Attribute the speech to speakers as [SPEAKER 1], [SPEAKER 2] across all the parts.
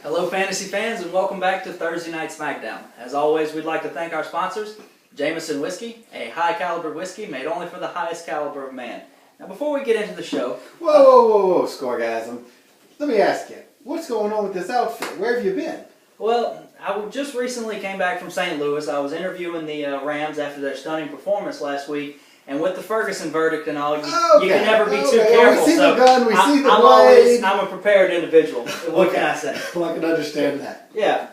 [SPEAKER 1] Hello fantasy fans and welcome back to Thursday Night Smackdown. As always, we'd like to thank our sponsors, Jameson Whiskey, a high caliber whiskey made only for the highest caliber of man. Now before we get into the show...
[SPEAKER 2] Whoa, Scoregasm. Let me ask you, what's going on with this outfit? Where have you been?
[SPEAKER 1] Well, I just recently came back from St. Louis. I was interviewing the Rams after their stunning performance last week. And with the Ferguson verdict and all, you can never be too careful.
[SPEAKER 2] We see the gun, we see the blade.
[SPEAKER 1] I'm a prepared individual. What can I say?
[SPEAKER 2] Well, I can understand that.
[SPEAKER 1] Yeah,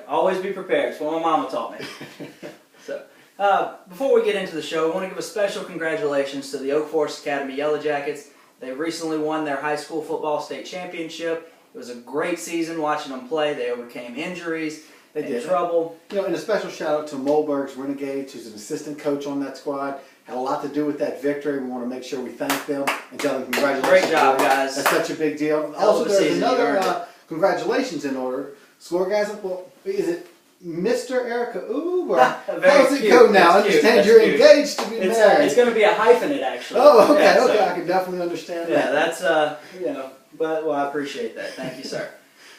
[SPEAKER 1] always be prepared. It's what my mama taught me. Before we get into the show, I want to give a special congratulations to the Oak Forest Academy Yellow Jackets. They recently won their high school football state championship. It was a great season watching them play. They overcame injuries. They did. Trouble.
[SPEAKER 2] And a special shout out to Mollberg's Renegades, who's an assistant coach on that squad. Had a lot to do with that victory. We want to make sure we thank them and tell them congratulations.
[SPEAKER 1] Great job, guys.
[SPEAKER 2] That's such a big deal. Also, there's another congratulations in order. Scoregasm, well, is it Mr. Erica Ooh? Or how's it go now? I understand you're engaged to be married.
[SPEAKER 1] It's going to be a hyphenate, actually.
[SPEAKER 2] Oh, okay, okay. I can definitely understand that.
[SPEAKER 1] Yeah, that's, but I appreciate that. Thank you, sir.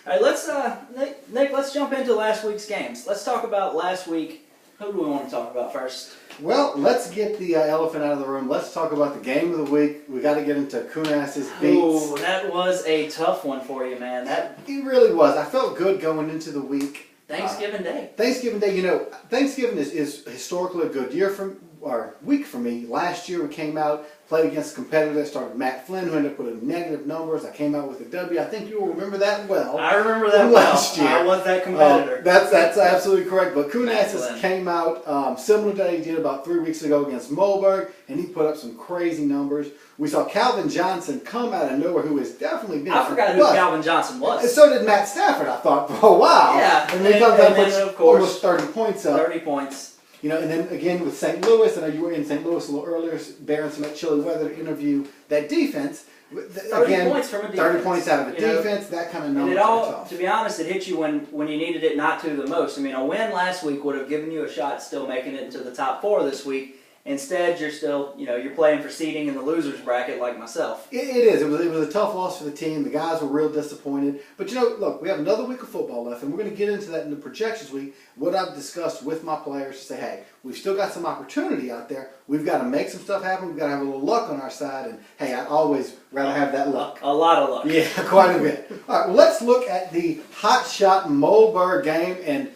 [SPEAKER 1] All right, Nick, let's jump into last week's games. Let's talk about last week. Who do we want to talk about first?
[SPEAKER 2] Well, let's get the elephant out of the room. Let's talk about the game of the week. We got to get into Kunas's beats.
[SPEAKER 1] Oh, that was a tough one for you, man.
[SPEAKER 2] It really was. I felt good going into the week.
[SPEAKER 1] Thanksgiving Day.
[SPEAKER 2] Thanksgiving Day. Thanksgiving is historically a good week for me. Last year we came out, played against a competitor that started Matt Flynn, who ended up with negative numbers. I came out with a W. I think you will remember that well.
[SPEAKER 1] I remember that
[SPEAKER 2] last year.
[SPEAKER 1] I was that competitor.
[SPEAKER 2] That's absolutely correct. But Kunas came out similar to he did about 3 weeks ago against Mollberg, and he put up some crazy numbers. We saw Calvin Johnson come out of nowhere, who has definitely been.
[SPEAKER 1] I forgot who Calvin Johnson was.
[SPEAKER 2] And so did Matt Stafford, I thought, for a while.
[SPEAKER 1] Yeah.
[SPEAKER 2] And then comes out of course, almost 30 points up.
[SPEAKER 1] 30 points.
[SPEAKER 2] And then again with St. Louis, I know you were in St. Louis a little earlier, bearing some chilly weather to interview that defense.
[SPEAKER 1] 30 points from a defense.
[SPEAKER 2] 30 points out of a defense, that kind of number.
[SPEAKER 1] To be honest, it hit you when you needed it not to the most. I mean, a win last week would have given you a shot still making it into the top 4 this week. Instead, you're still, you're playing for seeding in the losers bracket like myself.
[SPEAKER 2] It is. It was a tough loss for the team. The guys were real disappointed. But look, we have another week of football left, and we're going to get into that in the projections week. What I've discussed with my players to say, hey, we've still got some opportunity out there. We've got to make some stuff happen. We've got to have a little luck on our side. And hey, I'd always rather have that luck.
[SPEAKER 1] A lot of luck.
[SPEAKER 2] Yeah, quite a bit. All right, well, let's look at the hot shot Mollberg game and.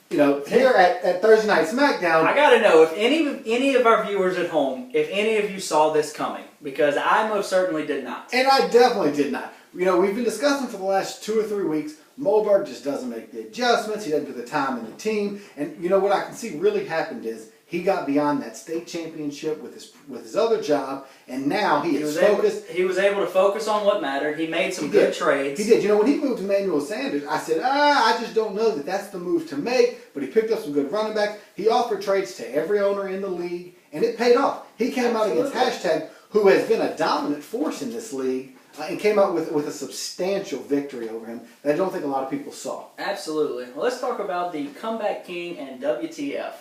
[SPEAKER 2] Here at Thursday Night Smackdown.
[SPEAKER 1] I got to know if any of our viewers at home, if any of you saw this coming, because I most certainly did not.
[SPEAKER 2] And I definitely did not. We've been discussing for the last 2 or 3 weeks, Mollberg just doesn't make the adjustments. He doesn't do the time in the team. And what I can see really happened is he got beyond that state championship with his other job, and now he was focused.
[SPEAKER 1] He was able to focus on what mattered. He made some good trades.
[SPEAKER 2] He did. When he moved to Emmanuel Sanders, I said, I just don't know that that's the move to make, but he picked up some good running backs. He offered trades to every owner in the league, and it paid off. He came out against Hashtag, who has been a dominant force in this league, and came out with a substantial victory over him that I don't think a lot of people saw.
[SPEAKER 1] Absolutely. Well, let's talk about the Comeback King and WTF.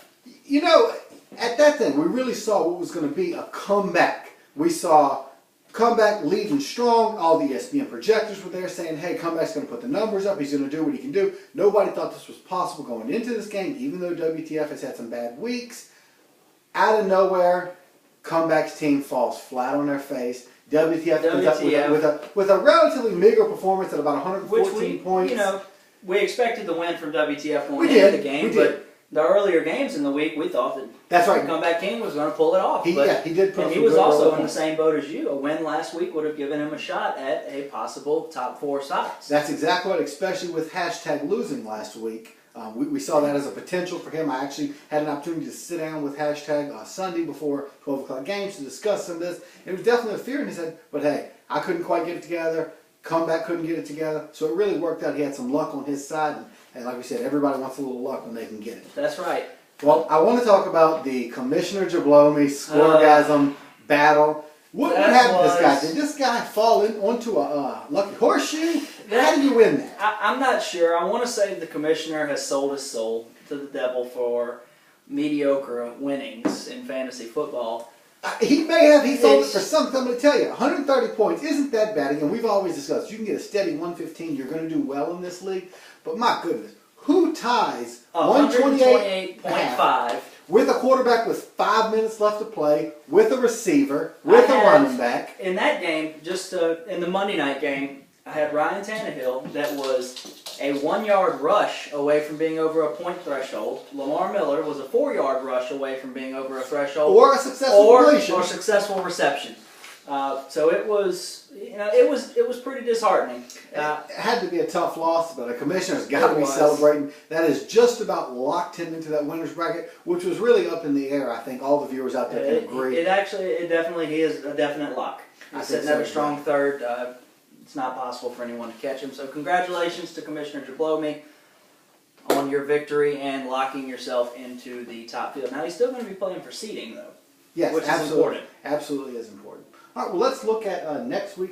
[SPEAKER 2] At that thing, we really saw what was going to be a comeback. We saw comeback leading strong. All the ESPN projectors were there saying, hey, comeback's going to put the numbers up. He's going to do what he can do. Nobody thought this was possible going into this game, even though WTF has had some bad weeks. Out of nowhere, comeback's team falls flat on their face. WTF comes up with a relatively meager performance at about 114 points.
[SPEAKER 1] We expected the win from WTF going into the game, but the earlier games in the week, we thought that the Comeback King was going to pull it off.
[SPEAKER 2] He did.
[SPEAKER 1] And he was also in the same boat as you. A win last week would have given him a shot at a possible top 4 spots.
[SPEAKER 2] That's exactly what, especially with Hashtag losing last week. We saw that as a potential for him. I actually had an opportunity to sit down with Hashtag Sunday before 12 o'clock games to discuss some of this. It was definitely a fear in his head, but hey, I couldn't quite get it together. Comeback couldn't get it together. So it really worked out. He had some luck on his side. And like we said, everybody wants a little luck when they can get it.
[SPEAKER 1] That's right.
[SPEAKER 2] Well, I want to talk about the Commissioner Jablomi Scoregasm battle. What happened to this guy? Did this guy fall onto a lucky horseshoe? How do you win that?
[SPEAKER 1] I'm not sure. I want to say the Commissioner has sold his soul to the devil for mediocre winnings in fantasy football.
[SPEAKER 2] He may have. He sold it for something. I'm going to tell you, 130 points isn't that bad. Again, we've always discussed you can get a steady 115. You're going to do well in this league. But my goodness, who ties
[SPEAKER 1] 128.5
[SPEAKER 2] with a quarterback with 5 minutes left to play, with a receiver, with a running back?
[SPEAKER 1] In that game, just in the Monday night game, I had Ryan Tannehill that was a 1-yard rush away from being over a point threshold. Lamar Miller was a 4-yard rush away from being over a threshold.
[SPEAKER 2] Or a successful completion.
[SPEAKER 1] Or successful reception. So it was, it was pretty disheartening.
[SPEAKER 2] It had to be a tough loss, but a commissioner's got to be celebrating. That is just about locked him into that winner's bracket, which was really up in the air. I think all the viewers out there can agree.
[SPEAKER 1] It definitely is a definite lock. He's sitting at a strong third. It's not possible for anyone to catch him. So congratulations to Commissioner Jablomi on your victory and locking yourself into the top field. Now he's still going to be playing for seeding though.
[SPEAKER 2] Yes,
[SPEAKER 1] which
[SPEAKER 2] absolutely.
[SPEAKER 1] is important.
[SPEAKER 2] Absolutely is important. All right, well, let's look at next week's